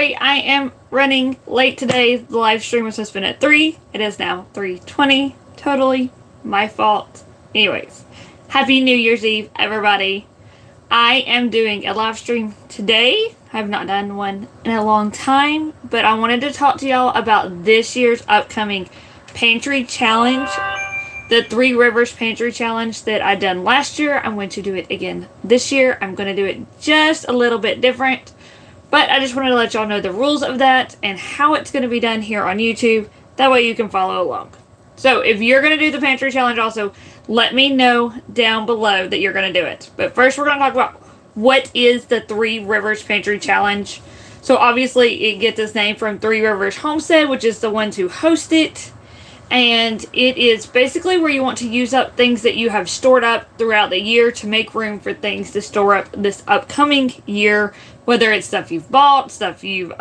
sorry I am running late today. The live stream was supposed to be at 3. It is now 3:20. Totally my fault. Anyways, happy New Year's Eve, everybody. I am doing a live stream today. I have not done one in a long time, but I wanted to talk to y'all about this year's upcoming pantry challenge. The Three Rivers Pantry Challenge that I done last year. I'm going to do it again this year. I'm going to do it just a little bit different. But I just wanted to let y'all know the rules of that and how it's going to be done here on YouTube. That way you can follow along. So if you're going to do the pantry challenge also, let me know down below that you're going to do it. But first we're going to talk about what is the Three Rivers Pantry Challenge. So obviously it gets its name from Three Rivers Homestead, which is the ones who host it. And it is basically where you want to use up things that you have stored up throughout the year to make room for things to store up this upcoming year. Whether it's stuff you've bought, stuff you've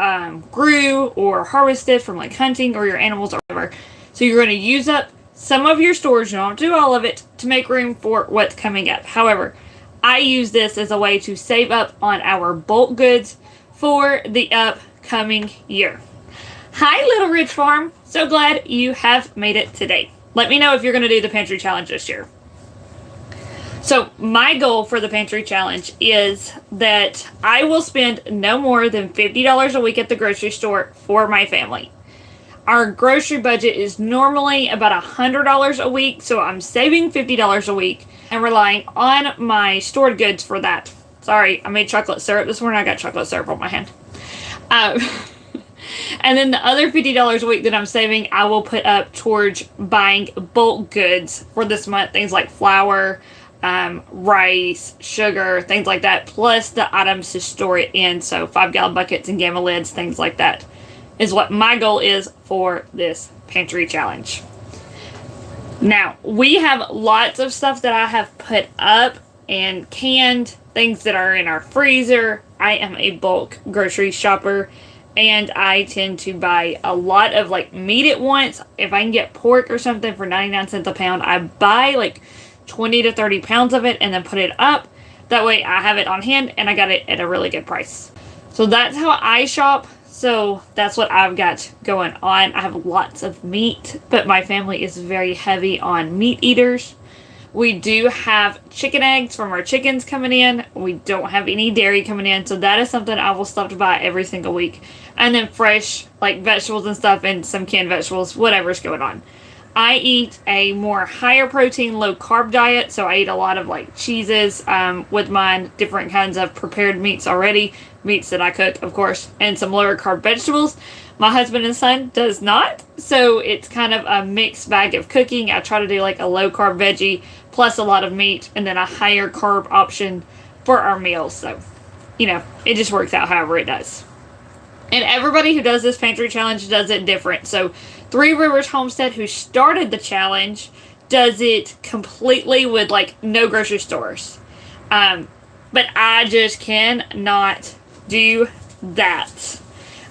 grew or harvested from like hunting or your animals or whatever. So you're going to use up some of your storage, you don't have to do all of it, to make room for what's coming up. However, I use this as a way to save up on our bulk goods for the upcoming year. Hi, Little Ridge Farm. So glad you have made it today. Let me know if you're going to do the pantry challenge this year. So my goal for the pantry challenge is that I will spend no more than $50 a week at the grocery store for my family. Our grocery budget is normally about $100 a week, so I'm saving $50 a week and relying on my stored goods for that. Sorry, I made chocolate syrup this morning. I got chocolate syrup on my hand. And then the other $50 a week that I'm saving, I will put up towards buying bulk goods for this month. Things like flour, rice, sugar, things like that. Plus the items to store it in. So 5-gallon buckets and gamma lids, things like that. Is what my goal is for this pantry challenge. Now, we have lots of stuff that I have put up and canned. Things that are in our freezer. I am a bulk grocery shopper. And I tend to buy a lot of like meat at once. If I can get pork or something for 99 cents a pound, I buy like 20 to 30 pounds of it and then put it up. That way I have it on hand and I got it at a really good price. So that's how I shop. So that's what I've got going on. I have lots of meat, but my family is very heavy on meat eaters. We do have chicken eggs from our chickens coming in. We don't have any dairy coming in. So that is something I will stop to buy every single week. And then fresh, like vegetables and stuff and some canned vegetables, whatever's going on. I eat a more higher protein, low carb diet. So I eat a lot of like cheeses with mine, different kinds of prepared meats already. Meats that I cook, of course, and some lower carb vegetables. My husband and son does not. So it's kind of a mixed bag of cooking. I try to do like a low carb veggie plus a lot of meat and then a higher carb option for our meals. So, you know, it just works out however it does. And everybody who does this pantry challenge does it different. So Three Rivers Homestead, who started the challenge, does it completely with like no grocery stores. But I just cannot do that.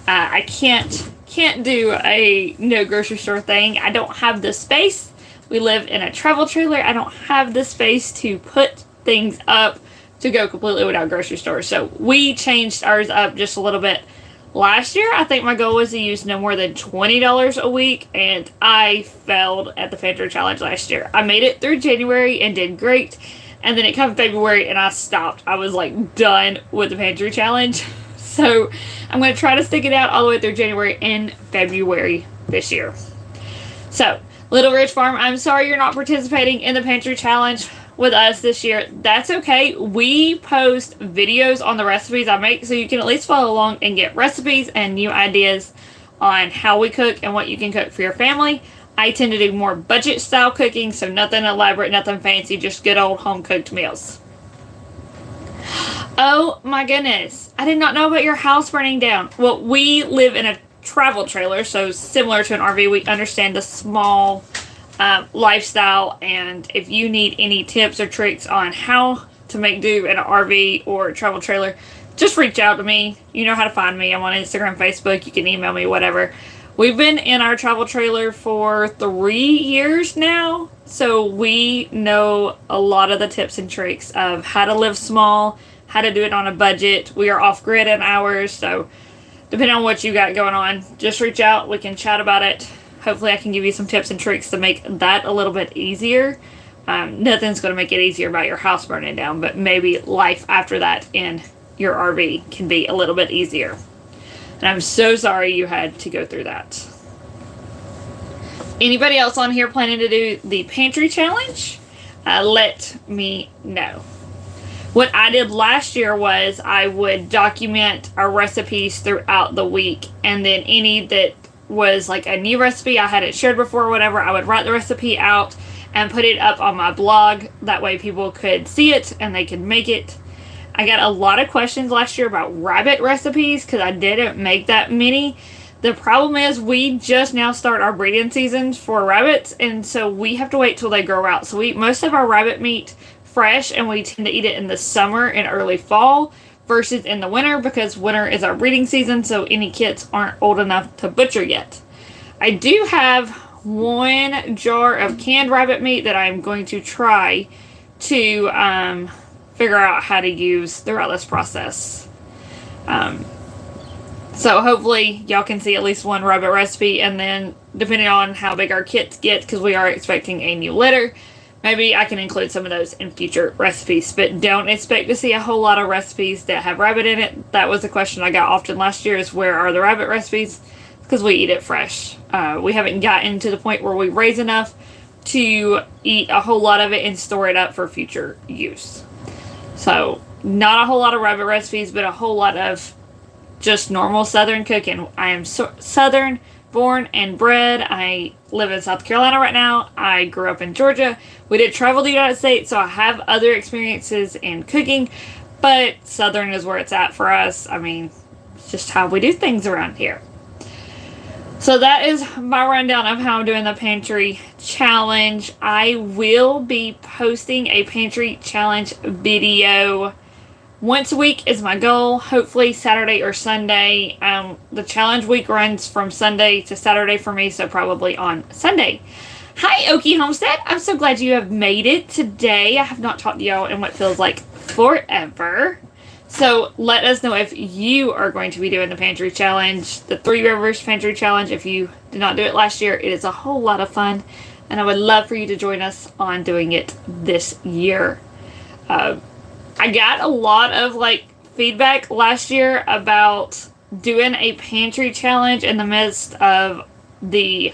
I can't do a no grocery store thing. I don't have the space. We live in a travel trailer. I don't have the space to put things up to go completely without grocery stores. So we changed ours up just a little bit. Last year, I think my goal was to use no more than $20 a week, and I failed at the pantry challenge last year. I made it through January and did great, and then it came February and I stopped. I was like done with the pantry challenge. So I'm going to try to stick it out all the way through January and February this year. So, Little Ridge Farm, I'm sorry you're not participating in the pantry challenge with us this year. That's okay. We post videos on the recipes I make, so you can at least follow along and get recipes and new ideas on how we cook and what you can cook for your family. I tend to do more budget style cooking, so nothing elaborate, nothing fancy, just good old home cooked meals. Oh my goodness, I did not know about your house burning down. Well, we live in a travel trailer, so similar to an RV. We understand the small lifestyle, and if you need any tips or tricks on how to make do in an RV or travel trailer, just reach out to me. You know how to find me. I'm on Instagram, Facebook. You can email me, whatever. We've been in our travel trailer for 3 years now, so we know a lot of the tips and tricks of how to live small, how to do it on a budget. We are off-grid in ours, so depending on what you got going on, just reach out. We can chat about it. Hopefully I can give you some tips and tricks to make that a little bit easier. Nothing's going to make it easier about your house burning down, but maybe life after that in your RV can be a little bit easier. And I'm so sorry you had to go through that. Anybody else on here planning to do the pantry challenge? Let me know. What I did last year was I would document our recipes throughout the week, and then any that was like a new recipe I hadn't shared before or whatever, I would write the recipe out and put it up on my blog. That way people could see it and they could make it. I got a lot of questions last year about rabbit recipes because I didn't make that many. The problem is we just now start our breeding seasons for rabbits, and so we have to wait till they grow out. So we eat most of our rabbit meat fresh, and we tend to eat it in the summer and early fall versus in the winter, because winter is our breeding season, so any kits aren't old enough to butcher yet. I do have 1 jar of canned rabbit meat that I'm going to try to figure out how to use throughout this process. So hopefully y'all can see at least 1 rabbit recipe, and then depending on how big our kits get, because we are expecting a new litter, maybe I can include some of those in future recipes. But don't expect to see a whole lot of recipes that have rabbit in it. That was a question I got often last year, is where are the rabbit recipes? Because we eat it fresh. We haven't gotten to the point where we raise enough to eat a whole lot of it and store it up for future use. So not a whole lot of rabbit recipes, but a whole lot of just normal Southern cooking. I am Southern born and bred. I live in South Carolina right now. I grew up in Georgia. We did travel the United States, so I have other experiences in cooking, but Southern is where it's at for us. I mean, it's just how we do things around here. So that is my rundown of how I'm doing the pantry challenge. I will be posting a pantry challenge video once a week is my goal, hopefully Saturday or Sunday. The challenge week runs from Sunday to Saturday for me, so probably on Sunday. Hi, Okie Homestead. I'm so glad you have made it today. I have not talked to y'all in what feels like forever. So let us know if you are going to be doing the pantry challenge, the Three Rivers pantry challenge. If you did not do it last year, it is a whole lot of fun, and I would love for you to join us on doing it this year. I got a lot of feedback last year about doing a pantry challenge in the midst of the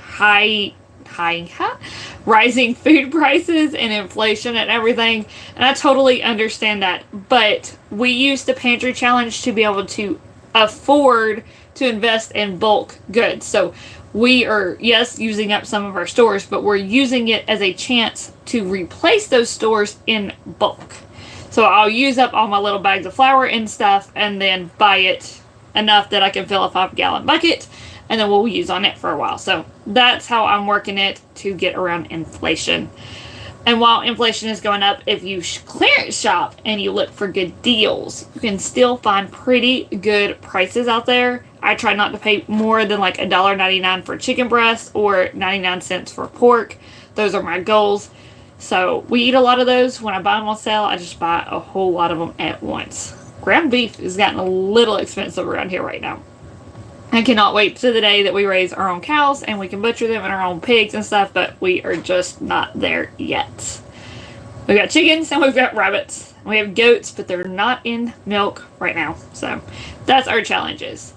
rising food prices and inflation and everything, and I totally understand that. But we used the pantry challenge to be able to afford to invest in bulk goods. So we are, yes, using up some of our stores, but we're using it as a chance to replace those stores in bulk. So I'll use up all my little bags of flour and stuff, and then buy it enough that I can fill a 5-gallon bucket, and then we'll use on it for a while. So that's how I'm working it to get around inflation. And while inflation is going up, if you clearance shop and you look for good deals, you can still find pretty good prices out there. I try not to pay more than $1.99 for chicken breast or 99 cents for pork. Those are my goals. So we eat a lot of those. When I buy them on sale, I just buy a whole lot of them at once. Ground beef has gotten a little expensive around here right now. I cannot wait to the day that we raise our own cows and we can butcher them and our own pigs and stuff, but we are just not there yet. We've got chickens and we've got rabbits. We have goats, but they're not in milk right now. So that's our challenges.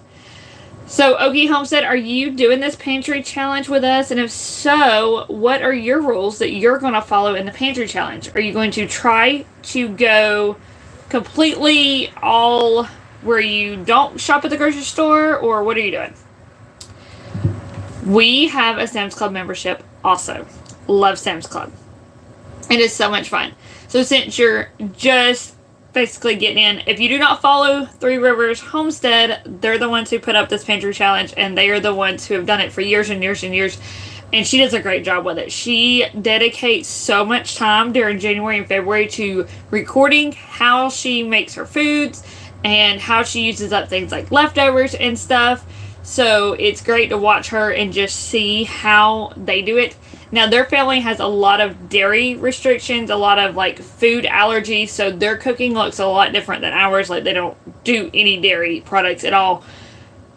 So, Okie Homestead, are you doing this pantry challenge with us? And if so, what are your rules that you're going to follow in the pantry challenge? Are you going to try to go completely all where you don't shop at the grocery store, or what are you doing? We have a Sam's Club membership also. Love Sam's Club. It is so much fun. So since you're just basically getting in, if you do not follow Three Rivers Homestead, they're the ones who put up this pantry challenge, and they are the ones who have done it for years and years and years, and she does a great job with it. She dedicates so much time during January and February to recording how she makes her foods and how she uses up things like leftovers and stuff. So it's great to watch her and just see how they do it. Now, their family has a lot of dairy restrictions, a lot of food allergies, so their cooking looks a lot different than ours. They don't do any dairy products at all.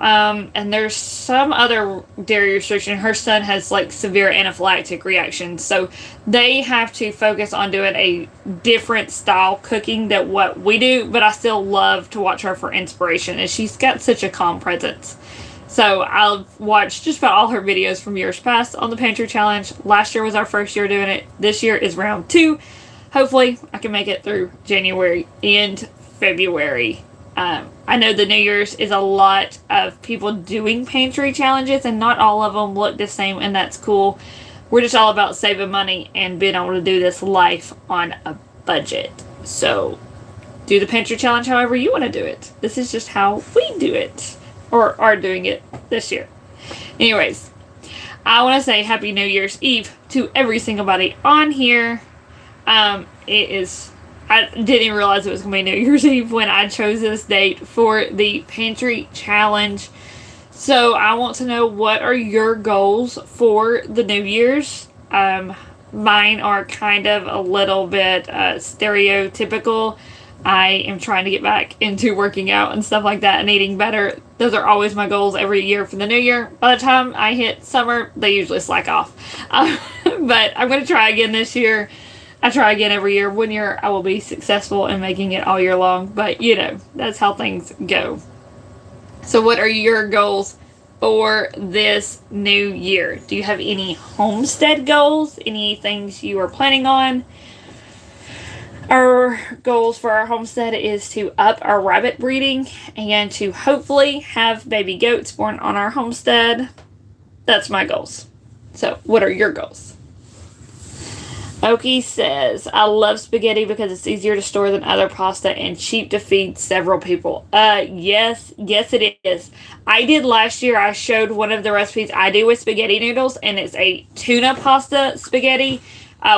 And there's some other dairy restriction. Her son has like severe anaphylactic reactions, so they have to focus on doing a different style cooking than what we do. But I still love to watch her for inspiration, and she's got such a calm presence. So I've watched just about all her videos from years past on the Pantry Challenge. Last year was our first year doing it. This year is round 2. Hopefully, I can make it through January and February. I know the New Year's is a lot of people doing pantry challenges, and not all of them look the same, and that's cool. We're just all about saving money and being able to do this life on a budget. So, do the pantry challenge however you want to do it. This is just how we do it, or are doing it this year. Anyways, I want to say Happy New Year's Eve to every single body on here. I didn't realize it was going to be New Year's Eve when I chose this date for the Pantry Challenge. So I want to know, what are your goals for the New Year's? Mine are kind of a little bit stereotypical. I am trying to get back into working out and stuff like that and eating better. Those are always my goals every year for the new year. By the time I hit summer, they usually slack off. But I'm going to try again this year. I try again every year. One year I will be successful in making it all year long. But, that's how things go. So what are your goals for this new year? Do you have any homestead goals? Any things you are planning on? Our goals for our homestead is to up our rabbit breeding and to hopefully have baby goats born on our homestead. That's my goals. So what are your goals? Oki says, I love spaghetti because it's easier to store than other pasta and cheap to feed several people. Yes it is. I did last year, I showed one of the recipes I do with spaghetti noodles, and it's a tuna pasta spaghetti.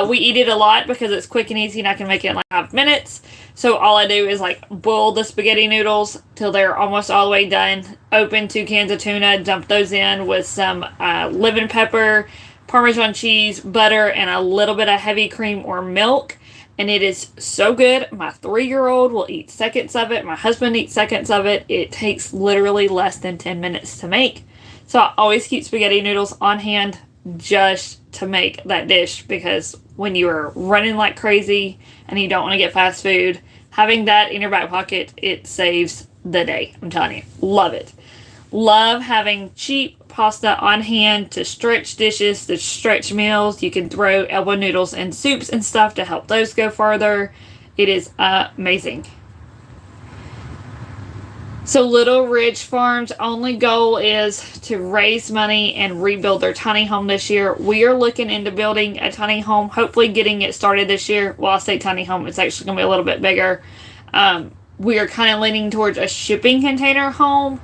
We eat it a lot because it's quick and easy and I can make it in like 5 minutes. So all I do is like boil the spaghetti noodles till they're almost all the way done. Open 2 cans of tuna, dump those in with some lemon pepper, Parmesan cheese, butter, and a little bit of heavy cream or milk. And it is so good. My 3-year-old will eat seconds of it. My husband eats seconds of it. It takes literally less than 10 minutes to make. So I always keep spaghetti noodles on hand just to make that dish, because when you are running like crazy and you don't want to get fast food, having that in your back pocket, it saves the day. I'm telling you. Love it. Love having cheap pasta on hand to stretch dishes, to stretch meals. You can throw elbow noodles in soups and stuff to help those go further. It is amazing. So Little Ridge Farm's only goal is to raise money and rebuild their tiny home this year. We are looking into building a tiny home, hopefully getting it started this year. Well, I say tiny home, it's actually going to be a little bit bigger. We are kind of leaning towards a shipping container home.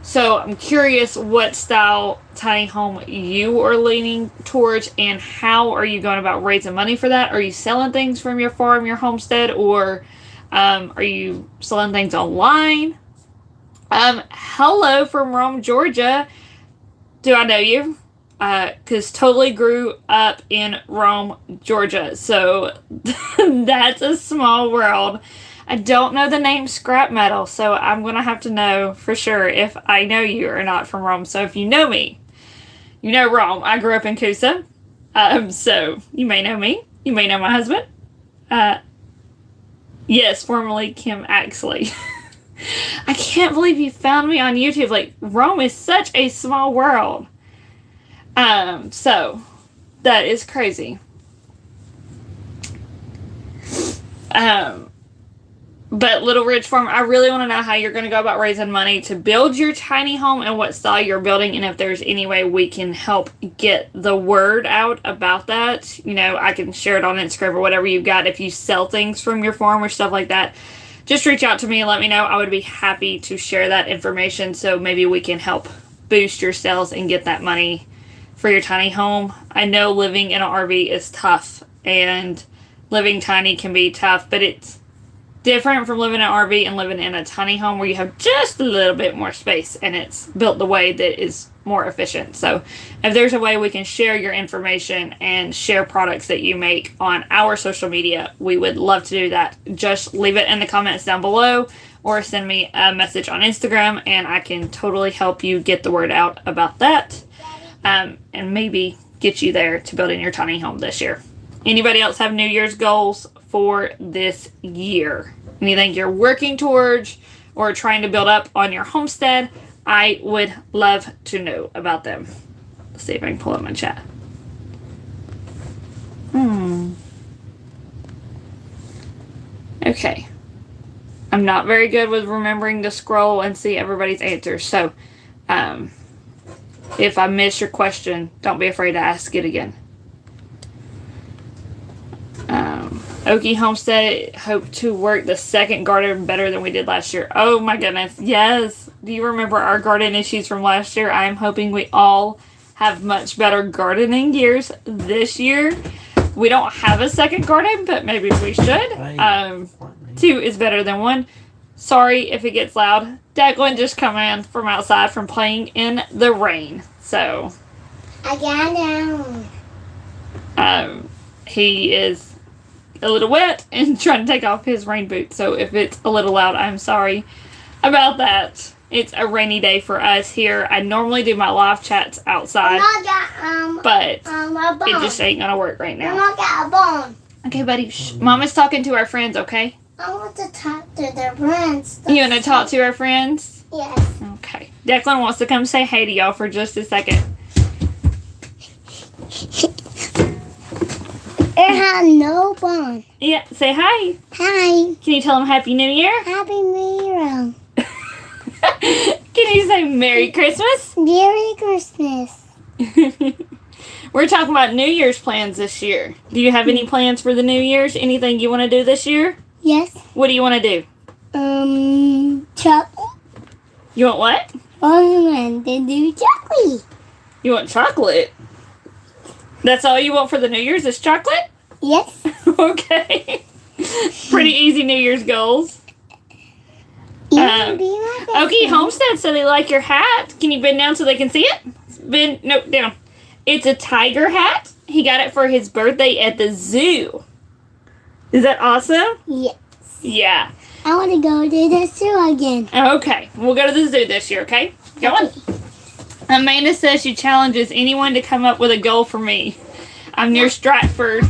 So I'm curious what style tiny home you are leaning towards, and how are you going about raising money for that? Are you selling things from your farm, your homestead, or are you selling things online? Hello from Rome, Georgia. Do I know you? Because totally grew up in Rome, Georgia. So that's a small world. I don't know the name Scrap Metal, so I'm going to have to know for sure if I know you or not from Rome. So if you know me, you know Rome. I grew up in Coosa, so you may know me. You may know my husband. Yes, formerly Kim Axley. I can't believe you found me on YouTube. Like, Rome is such a small world. So that is crazy. But Little Ridge Farm, I really want to know how you're going to go about raising money to build your tiny home and what style you're building, and if there's any way we can help get the word out about that. I can share it on Instagram or whatever you've got. If you sell things from your farm or stuff like that, just reach out to me and let me know. I would be happy to share that information, so maybe we can help boost your sales and get that money for your tiny home. I know living in an RV is tough, and living tiny can be tough, but it's different from living in an RV and living in a tiny home where you have just a little bit more space and it's built the way that is more efficient. So if there's a way we can share your information and share products that you make on our social media, we would love to do that. Just leave it in the comments down below, or send me a message on Instagram, and I can totally help you get the word out about that, and maybe get you there to building your tiny home this year. Anybody else have New Year's goals for this year? Anything you're working towards or trying to build up on your homestead? I would love to know about them. Let's see if I can pull up my chat. Okay. I'm not very good with remembering to scroll and see everybody's answers. So, if I miss your question, don't be afraid to ask it again. Okie Homestead hope to work the second garden better than we did last year. Oh my goodness, yes. Do you remember our garden issues from last year? I am hoping we all have much better gardening years this year. We don't have a second garden, but maybe we should. 2 is better than 1. Sorry if it gets loud. Declan just come in from outside from playing in the rain. So I got down. He is a little wet and trying to take off his rain boots. So if it's a little loud, I'm sorry about that. It's a rainy day for us here. I normally do my live chats outside, but it just ain't gonna work right now. I got a bone. Okay, buddy. Shh. Mama's talking to our friends, okay? I want to talk to their friends. You want to talk to our friends? Yes. Okay. Declan wants to come say hey to y'all for just a second. I have no bone. Yeah, say hi. Hi. Can you tell them Happy New Year? Happy New Year. Can you say Merry Christmas? Merry Christmas. We're talking about New Year's plans this year. Do you have any plans for the New Year's? Anything you want to do this year? Yes. What do you want to do? Chocolate. You want what? I want to do chocolate. You want chocolate? That's all you want for the New Year's is chocolate? Yes. Okay. Pretty easy New Year's goals. Okay, Homestead said they like your hat. Can you bend down so they can see it? Bend, no, down. It's a tiger hat. He got it for his birthday at the zoo. Is that awesome? Yes. Yeah. I want to go to the zoo again. Okay, we'll go to the zoo this year, okay? Go on. Amanda says she challenges anyone to come up with a goal for me. I'm near Stratford.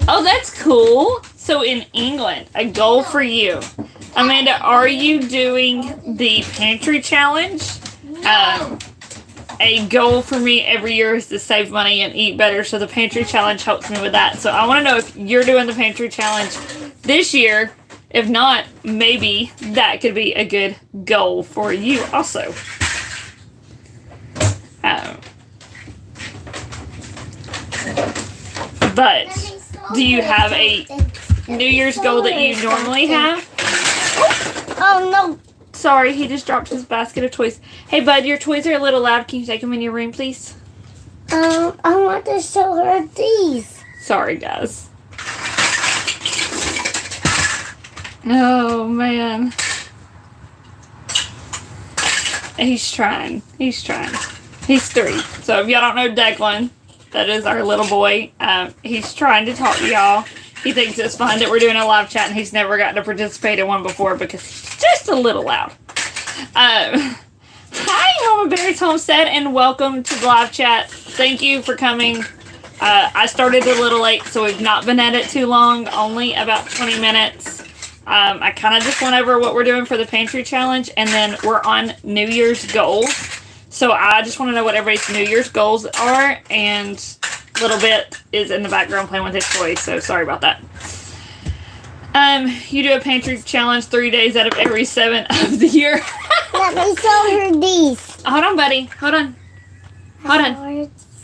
Oh, that's cool. So in England, a goal for you. Amanda, are you doing the pantry challenge? A goal for me every year is to save money and eat better, so the pantry challenge helps me with that. So I want to know if you're doing the pantry challenge this year. If not, maybe that could be a good goal for you also. But do you have a New Year's goal that you normally have? Oh, no. Sorry, he just dropped his basket of toys. Hey, bud, your toys are a little loud. Can you take them in your room, please? I want to show her these. Sorry, guys. Oh, man. He's trying. He's 3. So if y'all don't know Declan, that is our little boy. He's trying to talk to y'all. He thinks it's fun that we're doing a live chat, and he's never gotten to participate in one before because he's just a little loud. Hi, Mama Bear's Homestead, and welcome to the live chat. Thank you for coming. I started a little late, so we've not been at it too long, only about 20 minutes. I kind of just went over what we're doing for the pantry challenge, and then we're on New Year's goals. So I just want to know what everybody's New Year's goals are, and Little Bit is in the background playing with his toys, so sorry about that. You do a pantry challenge 3 days out of every 7 of the year. Let me show her these. Hold on, buddy. Hold on.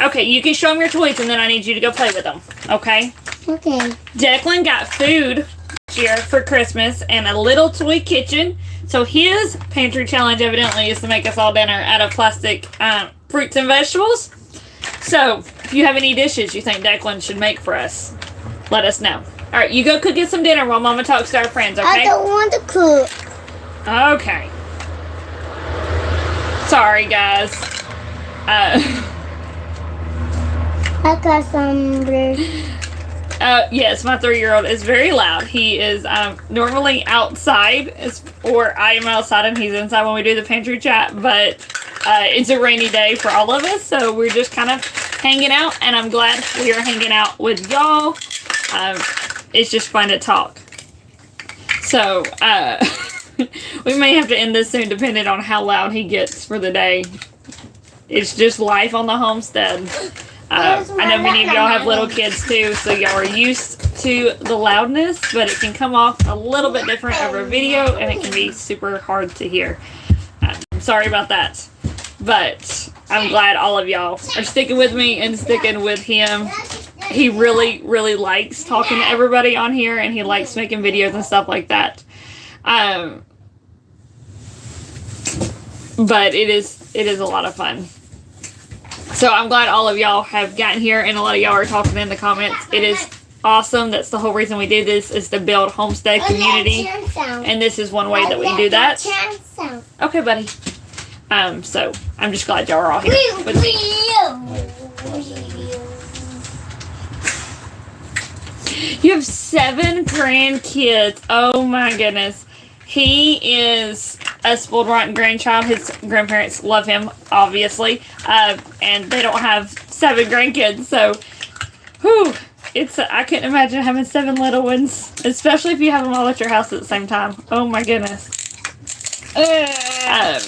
Okay, you can show them your toys, and then I need you to go play with them. Okay? Okay. Declan got food this year for Christmas and a little toy kitchen. So his pantry challenge evidently is to make us all dinner out of plastic fruits and vegetables. So if you have any dishes you think Declan should make for us, let us know. All right, you go cook us some dinner while Mama talks to our friends, okay? I don't want to cook. Okay. Sorry, guys. I got some. Yes, my 3-year-old is very loud. He is normally outside, or I am outside and he's inside when we do the pantry chat, but it's a rainy day for all of us, so we're just kind of hanging out, and I'm glad we are hanging out with y'all. It's just fun to talk. So, we may have to end this soon depending on how loud he gets for the day. It's just life on the homestead. I know many of y'all have little kids too, so y'all are used to the loudness, but it can come off a little bit different over video, and it can be super hard to hear. I'm sorry about that, but I'm glad all of y'all are sticking with me and sticking with him. He really, really likes talking to everybody on here, and he likes making videos and stuff like that. But it is a lot of fun. So I'm glad all of y'all have gotten here, and a lot of y'all are talking in the comments. It is awesome. That's the whole reason we do this, is to build homestead community. And this is one way that we do that. Okay, buddy. So I'm just glad y'all are all here with me. You have 7 grandkids. Oh my goodness. He is a spoiled rotten grandchild. His grandparents love him, obviously. And they don't have 7 grandkids, so whew, I couldn't imagine having 7 little ones, especially if you have them all at your house at the same time. Oh my goodness. Yes,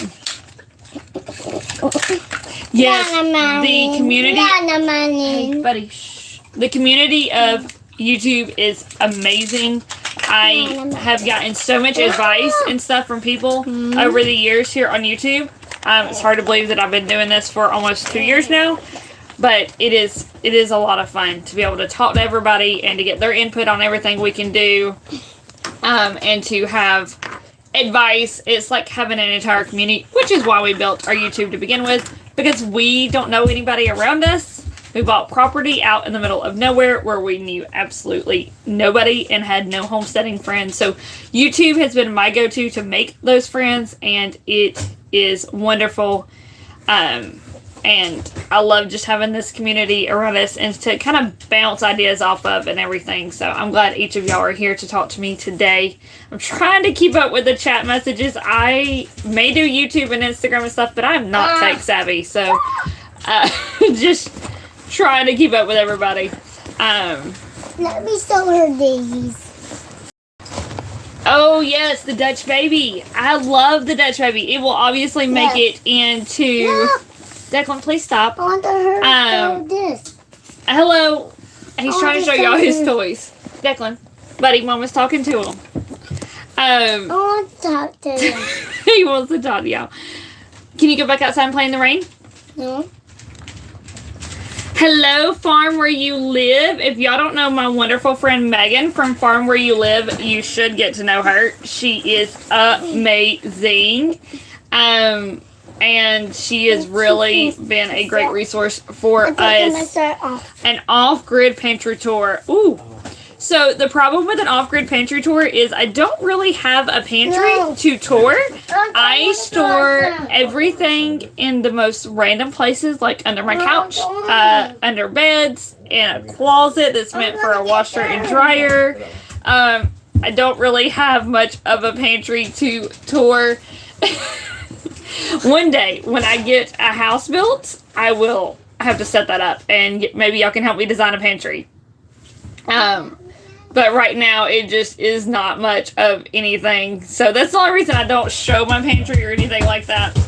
the community. Hey, buddy, shh. The community of YouTube is amazing. I have gotten so much advice and stuff from people over the years here on YouTube. It's hard to believe that I've been doing this for almost 2 years now, but it is a lot of fun to be able to talk to everybody and to get their input on everything we can do, and to have advice. It's like having an entire community, which is why we built our YouTube to begin with, because we don't know anybody around us. We bought property out in the middle of nowhere where we knew absolutely nobody and had no homesteading friends. So YouTube has been my go-to to make those friends, and it is wonderful. And I love just having this community around us and to kind of bounce ideas off of and everything. So I'm glad each of y'all are here to talk to me today. I'm trying to keep up with the chat messages. I may do YouTube and Instagram and stuff, but I'm not tech savvy. So just trying to keep up with everybody. Let me show her these. Oh yes, the Dutch baby. I love the Dutch baby. It will obviously make it into... Look. Declan, please stop. I want her to show this. Hello. He's trying to show y'all his toys. Declan, buddy, Mama's talking to him. I want to talk to him. He wants to talk to y'all. Can you go back outside and play in the rain? No. Hello, Farm Where You Live. If y'all don't know my wonderful friend Megan from Farm Where You Live, you should get to know her. She is amazing. And she has really been a great resource for us. An off-grid pantry tour. Ooh. So the problem with an off-grid pantry tour is I don't really have a pantry to tour. I store everything in the most random places, like under my couch, under beds, in a closet that's meant for a washer and dryer. I don't really have much of a pantry to tour. One day, when I get a house built, I will have to set that up, and maybe y'all can help me design a pantry. But right now, it just is not much of anything. So that's the only reason I don't show my pantry or anything like that.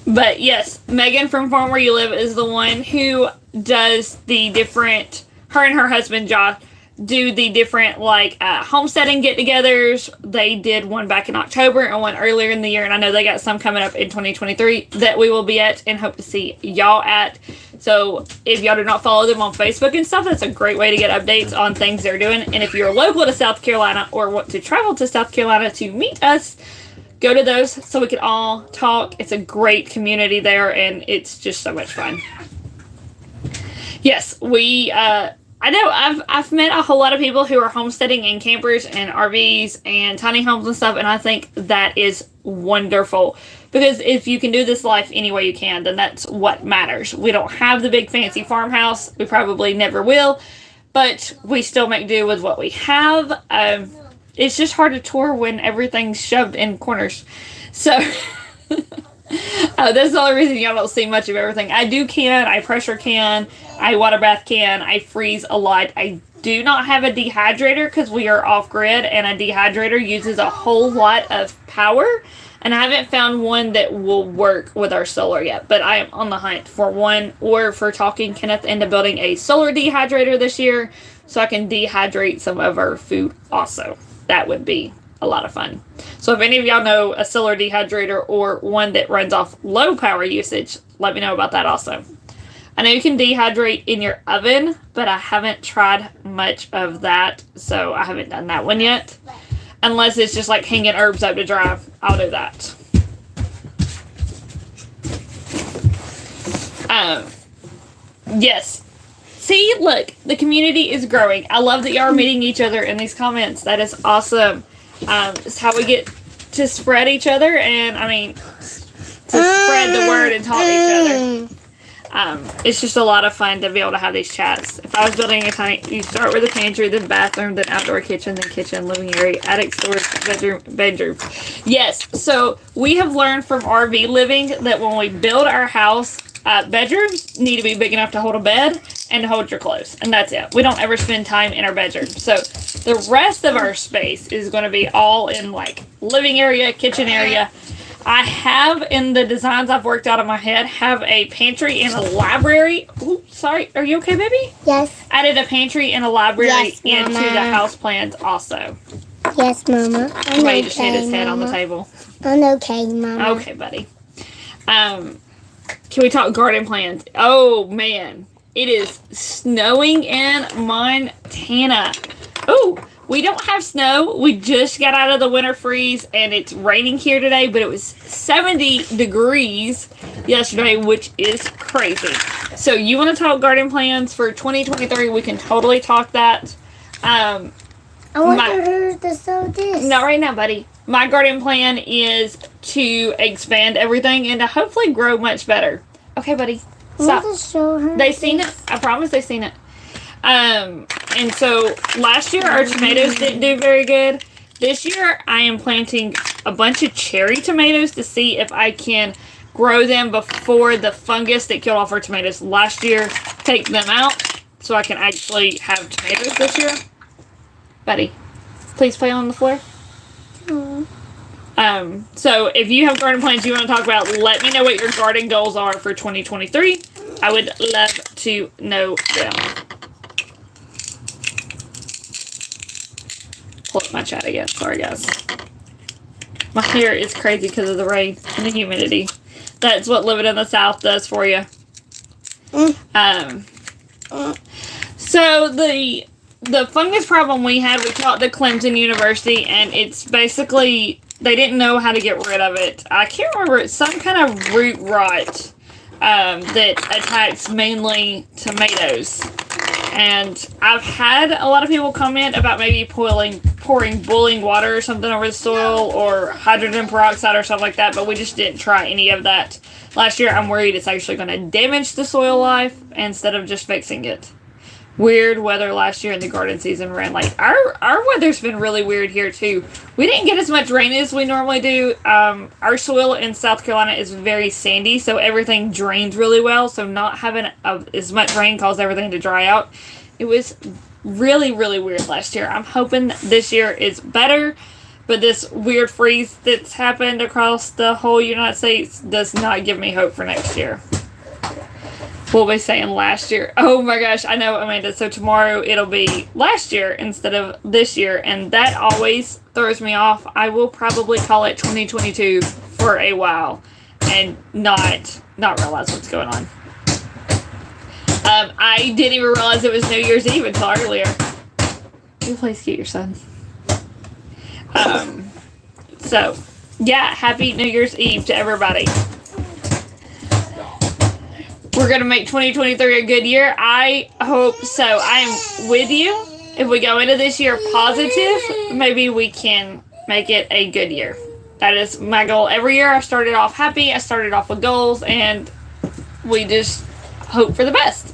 But yes, Megan from Farm Where You Live is the one who does the different, her and her husband, Josh, do the different like homesteading get-togethers. They did one back in October and one earlier in the year, and I know they got some coming up in 2023 that we will be at and hope to see y'all at. So if y'all do not follow them on Facebook and stuff, that's a great way to get updates on things they're doing. And if you're local to South Carolina or want to travel to South Carolina to meet us, go to those so we can all talk. It's a great community there, and it's just so much fun. Yes, we I know I've met a whole lot of people who are homesteading in campers and RVs and tiny homes and stuff, and I think that is wonderful. Because if you can do this life any way you can, then that's what matters. We don't have the big fancy farmhouse. We probably never will. But we still make do with what we have. It's just hard to tour when everything's shoved in corners. So... that's the only reason y'all don't see much of everything. I do can, I pressure can, I water bath can, I freeze a lot. I do not have a dehydrator because we are off grid, and a dehydrator uses a whole lot of power, and I haven't found one that will work with our solar yet, but I am on the hunt for one, or for talking Kenneth into building a solar dehydrator this year so I can dehydrate some of our food also. That would be a lot of fun. So if any of y'all know a solar dehydrator or one that runs off low power usage, let me know about that also. I know you can dehydrate in your oven, but I haven't tried much of that, so I haven't done that one yet. Unless it's just like hanging herbs up to dry, I'll do that. Yes. See, look, the community is growing. I love that y'all are meeting each other in these comments. That is awesome. It's how we get to spread each other, and I mean, to spread the word and talk to each other. It's just a lot of fun to be able to have these chats. If I was building a tiny, you start with a pantry, then bathroom, then outdoor kitchen, then kitchen, living area, attic, storage, bedroom. Yes, so we have learned from RV living that when we build our house, bedrooms need to be big enough to hold a bed and to hold your clothes, and that's it. We don't ever spend time in our bedroom. So the rest of our space is going to be all in like living area, kitchen area. I have, in the designs I've worked out in my head, have a pantry and a library. Ooh, sorry. Are you okay, baby? Yes. Added a pantry and a library Yes, into the house plans also. Yes, Mama. I'm Ray just hit his head on the table. I'm okay, Mama. Okay, buddy. Can we talk garden plans? Oh, man. It is snowing in Montana. Oh, we don't have snow. We just got out of the winter freeze, and it's raining here today, but it was 70 degrees yesterday, which is crazy. So you want to talk garden plans for 2023? We can totally talk that. I want her to sew this. Not right now, buddy. My garden plan is to expand everything and to hopefully grow much better. Okay, buddy. Stop. I want to show her. They seen it. I promise they seen it. And so last year our tomatoes didn't do very good. This year I am planting a bunch of cherry tomatoes to see if I can grow them before the fungus that killed off our tomatoes last year, take them out so I can actually have tomatoes this year. Buddy, please play on the floor. So if you have garden plans you want to talk about, let me know what your garden goals are for 2023. I would love to know them. Pull up my chat again. Sorry, guys. My hair is crazy because of the rain and the humidity. That's what living in the South does for you. So the fungus problem we had, we talked to Clemson University, and it's basically, they didn't know how to get rid of it. I can't remember. It's some kind of root rot that attacks mainly tomatoes. And I've had a lot of people comment about maybe pouring boiling water or something over the soil, or hydrogen peroxide or something like that, but we just didn't try any of that last year. I'm worried it's actually going to damage the soil life instead of just fixing it. Weird weather last year in the garden season ran. Like, our weather's been really weird here too. We didn't get as much rain as we normally do. Our soil in South Carolina is very sandy, so everything drains really well. So not having as much rain caused everything to dry out. It was really, really weird last year. I'm hoping this year is better, but this weird freeze that's happened across the whole United States does not give me hope for next year. What was I saying last year? Oh my gosh, I know, Amanda. So tomorrow it'll be last year instead of this year, and that always throws me off. I will probably call it 2022 for a while and not realize what's going on. I didn't even realize it was New Year's Eve until earlier. You please get your son. So, yeah, happy New Year's Eve to everybody. We're going to make 2023 a good year. I hope so. I am with you. If we go into this year positive, maybe we can make it a good year. That is my goal every year. I started off happy. I started off with goals, and we just hope for the best.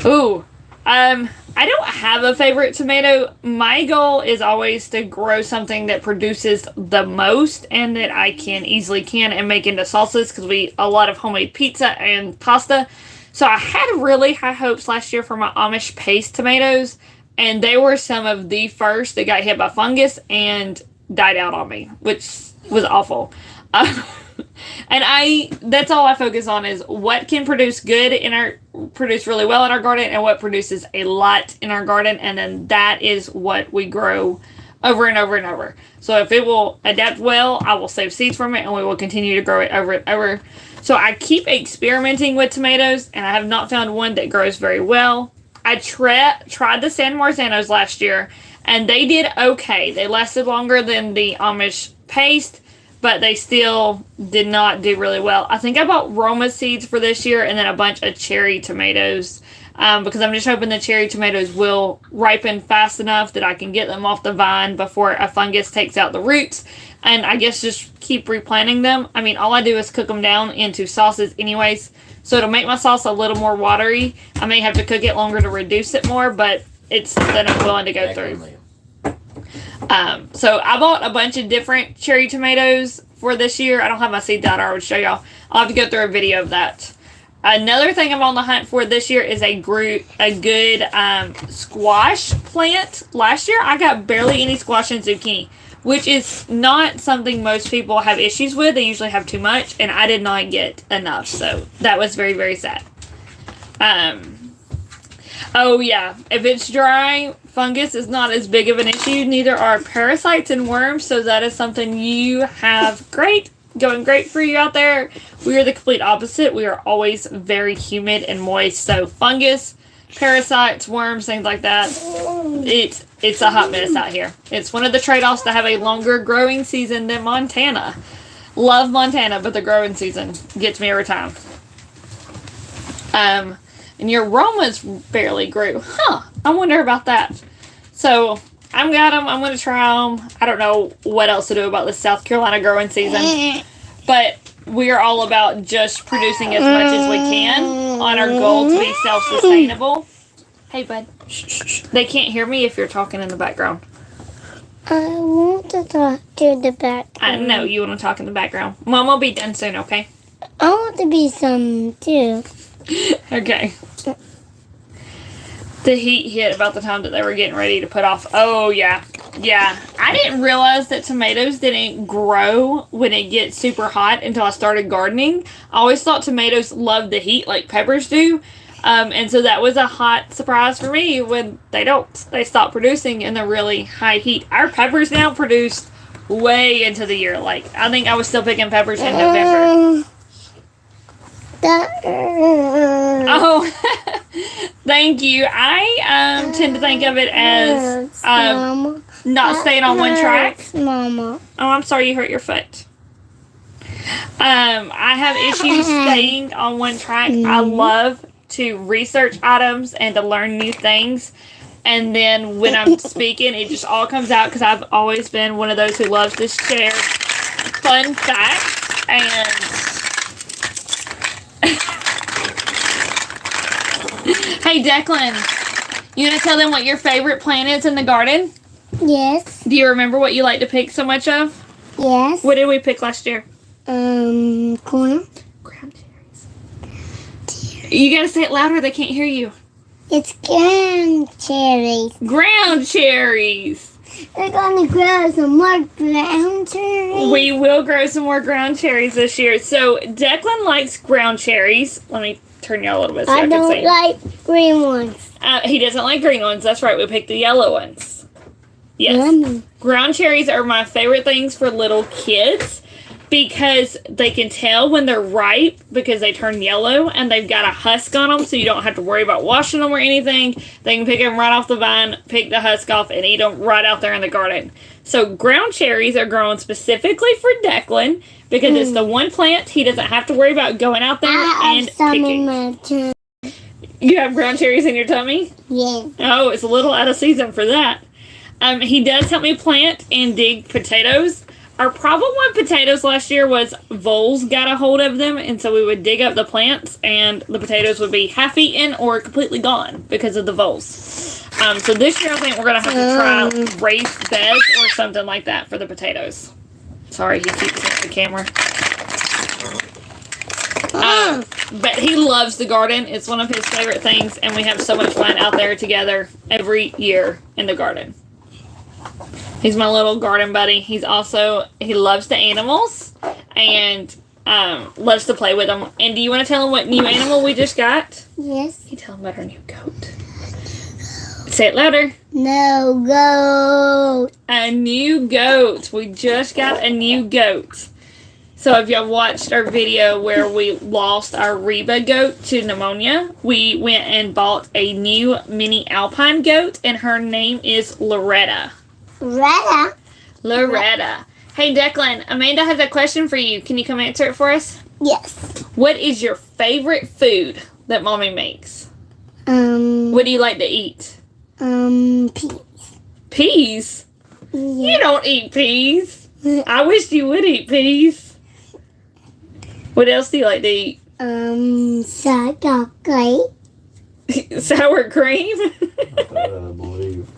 Ooh, I don't have a favorite tomato. My goal is always to grow something that produces the most and that I can easily can and make into salsas, because we eat a lot of homemade pizza and pasta. So I had really high hopes last year for my Amish paste tomatoes, and they were some of the first that got hit by fungus and died out on me, which was awful. And that's all I focus on, is what can produce produce really well in our garden, and what produces a lot in our garden, and then that is what we grow over and over and over. So if it will adapt well, I will save seeds from it, and we will continue to grow it over and over. So I keep experimenting with tomatoes, and I have not found one that grows very well. I tried the San Marzanos last year, and they did okay. They lasted longer than the Amish paste, but they still did not do really well. I think I bought Roma seeds for this year, and then a bunch of cherry tomatoes, because I'm just hoping the cherry tomatoes will ripen fast enough that I can get them off the vine before a fungus takes out the roots, and I guess just keep replanting them. I mean, all I do is cook them down into sauces anyways, so it'll make my sauce a little more watery. I may have to cook it longer to reduce it more, but it's something I'm willing to go through. So I bought a bunch of different cherry tomatoes for this year. I don't have my seeds out. I would show y'all. I'll have to go through a video of that. Another thing I'm on the hunt for this year is a good squash plant. Last year I got barely any squash and zucchini, which is not something most people have issues with. They usually have too much, and I did not get enough. So that was very, very sad. Oh yeah, if it's dry, fungus is not as big of an issue. Neither are parasites and worms, so that is something you have going great for you out there. We are the complete opposite. We are always very humid and moist, so fungus, parasites, worms, things like that, it's a hot mess out here. It's one of the trade-offs to have a longer growing season than Montana. Love Montana, but the growing season gets me every time. And your Romas barely grew. I wonder about that. So, I've got them. I'm going to try them. I don't know what else to do about this South Carolina growing season. But we are all about just producing as much as we can on our goal to be self-sustainable. Hey, bud. Shh. They can't hear me if you're talking in the background. I want to talk to the background. I know you want to talk in the background. Mom will be done soon, okay? I want to be some, too. Okay. The heat hit about the time that they were getting ready to put off. Oh, yeah. Yeah. I didn't realize that tomatoes didn't grow when it gets super hot until I started gardening. I always thought tomatoes loved the heat like peppers do. And so that was a hot surprise for me when they don't. They stop producing in the really high heat. Our peppers now produce way into the year. Like, I think I was still picking peppers in November. Oh, thank you. I tend to think of it as not staying on one track. Mama. Oh, I'm sorry you hurt your foot. I have issues staying on one track. I love to research items and to learn new things. And then when I'm speaking, it just all comes out because I've always been one of those who loves to share fun facts. And hey, Declan, you want to tell them what your favorite plant is in the garden? Yes. Do you remember what you like to pick so much of? Yes. What did we pick last year? Corn. Ground cherries. You gotta say it louder, they can't hear you. It's ground cherries. Ground cherries. We're gonna grow some more ground cherries. We will grow some more ground cherries this year. So Declan likes ground cherries. Let me turn you a little bit so I can see. I don't like green ones. He doesn't like green ones. That's right. We picked the yellow ones. Yes. Yummy. Ground cherries are my favorite things for little kids because they can tell when they're ripe because they turn yellow and they've got a husk on them, so you don't have to worry about washing them or anything. They can pick them right off the vine, pick the husk off, and eat them right out there in the garden. So ground cherries are grown specifically for Declan because it's the one plant he doesn't have to worry about going out there and picking. In my tummy. You have ground cherries in your tummy? Yeah. Oh, it's a little out of season for that. He does help me plant and dig potatoes. Our problem with potatoes last year was voles got a hold of them, and so we would dig up the plants, and the potatoes would be half eaten or completely gone because of the voles. So this year I think we're going to have to try raised beds or something like that for the potatoes. Sorry, he keeps hitting the camera. But he loves the garden. It's one of his favorite things, and we have so much fun out there together every year in the garden. He's my little garden buddy. He loves the animals and loves to play with them. And do you want to tell him what new animal we just got? Yes. You tell him about our new goat. Say it louder. No goat. A new goat. We just got a new goat. So if y'all watched our video where we lost our Reba goat to pneumonia, we went and bought a new mini alpine goat, and her name is Loretta. Loretta. Hey, Declan, Amanda has a question for you. Can you come answer it for us? Yes. What is your favorite food that Mommy makes? What do you like to eat? Peas. Peas? Yeah. You don't eat peas. I wish you would eat peas. What else do you like to eat? Sour chocolate. Sour cream? I believe.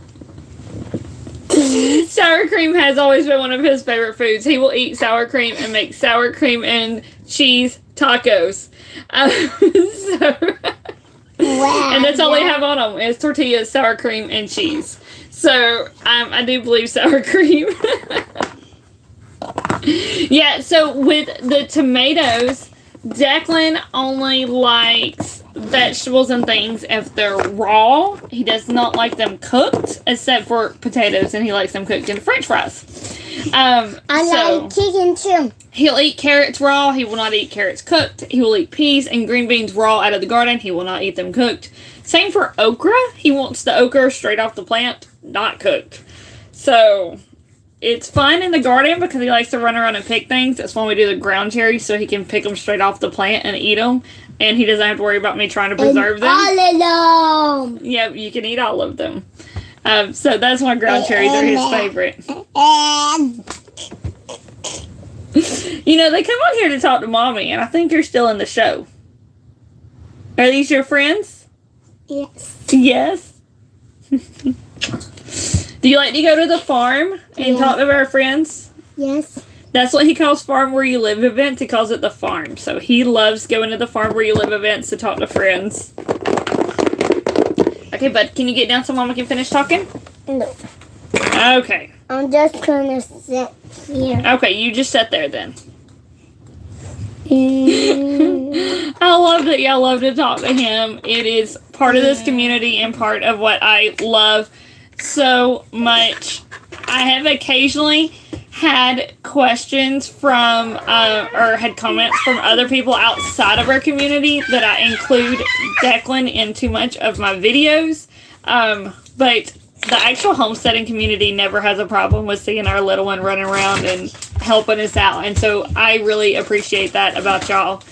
Sour cream has always been one of his favorite foods. He will eat sour cream and make sour cream and cheese tacos. Wow. And that's all they have on them is tortillas, sour cream, and cheese. So I do believe sour cream. Yeah, so with the tomatoes, Declan only likes vegetables and things if they're raw. He does not like them cooked, except for potatoes, and he likes them cooked in French fries. I like chicken too. He'll eat carrots raw. He will not eat carrots cooked. He will eat peas and green beans raw out of the garden. He will not eat them cooked. Same for okra. He wants the okra straight off the plant, not cooked. So it's fun in the garden because he likes to run around and pick things. That's when we do the ground cherries, so he can pick them straight off the plant and eat them. And he doesn't have to worry about me trying to preserve them. All of them. Yep, you can eat all of them. So that's why ground cherries are his favorite. You know, they come on here to talk to Mommy, and I think you're still in the show. Are these your friends? Yes. Yes. Do you like to go to the farm and talk to our friends? Yes. That's what he calls Farm Where You Live events. He calls it the farm. So he loves going to the Farm Where You Live events to talk to friends. Okay, bud, can you get down so Mama can finish talking? No. Okay. I'm just gonna sit here. Okay, you just sit there then. I love that y'all love to talk to him. It is part of this community and part of what I love so much. I have occasionally had questions from or had comments from other people outside of our community that I include Declan in too much of my videos, but the actual homesteading community never has a problem with seeing our little one running around and helping us out, and so I really appreciate that about y'all.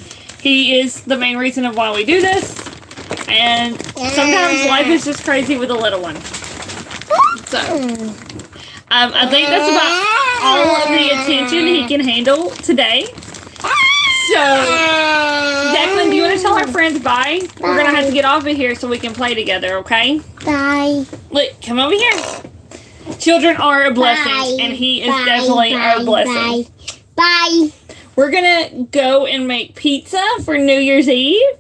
He is the main reason of why we do this, and sometimes life is just crazy with a little one. So I think that's about all of the attention he can handle today. So, Declan, do you want to tell our friends bye? We're going to have to get off of here so we can play together, okay? Bye. Look, come over here. Children are a blessing, and he is definitely our blessing. Bye. We're going to go and make pizza for New Year's Eve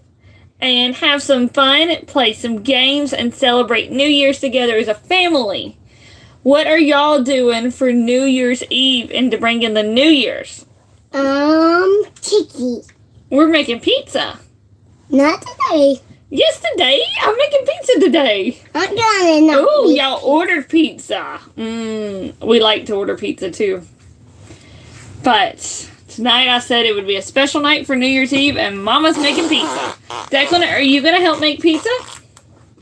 and have some fun, play some games, and celebrate New Year's together as a family. What are y'all doing for New Year's Eve and to bring in the New Year's? Chicky. We're making pizza. Not today. Yes, today. I'm making pizza today. I'm gonna not. Oh, y'all ordered pizza. We like to order pizza too. But tonight I said it would be a special night for New Year's Eve and Mama's making pizza. Declan, are you going to help make pizza?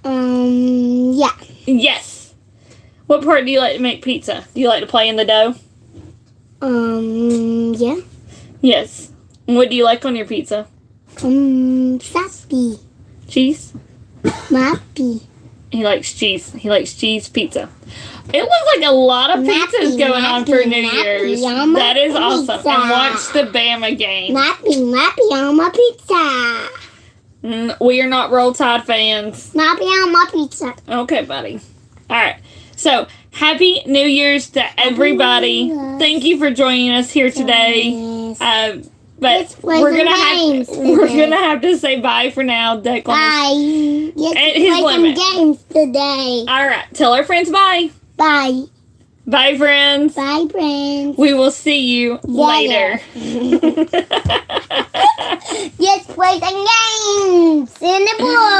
Yeah. Yes. What part do you like to make pizza? Do you like to play in the dough? Yeah. Yes. And what do you like on your pizza? Sappy. Cheese? Mappy. He likes cheese. He likes cheese pizza. It looks like a lot of pizzas going on for New Year's. That is awesome. pizza. And watch the Bama game. Nappy on my pizza. We are not Roll Tide fans. Nappy on my pizza. Okay, buddy. All right. So, Happy New Year's to everybody. New Year's. Thank you for joining us here today. Yes. But Let's play we're some gonna games have to say bye for now, Declan. Bye. Let's At his play limit. some games today. All right. Tell our friends bye. Bye. Bye, friends. Bye, friends. We will see you later. Let's play some games in the pool.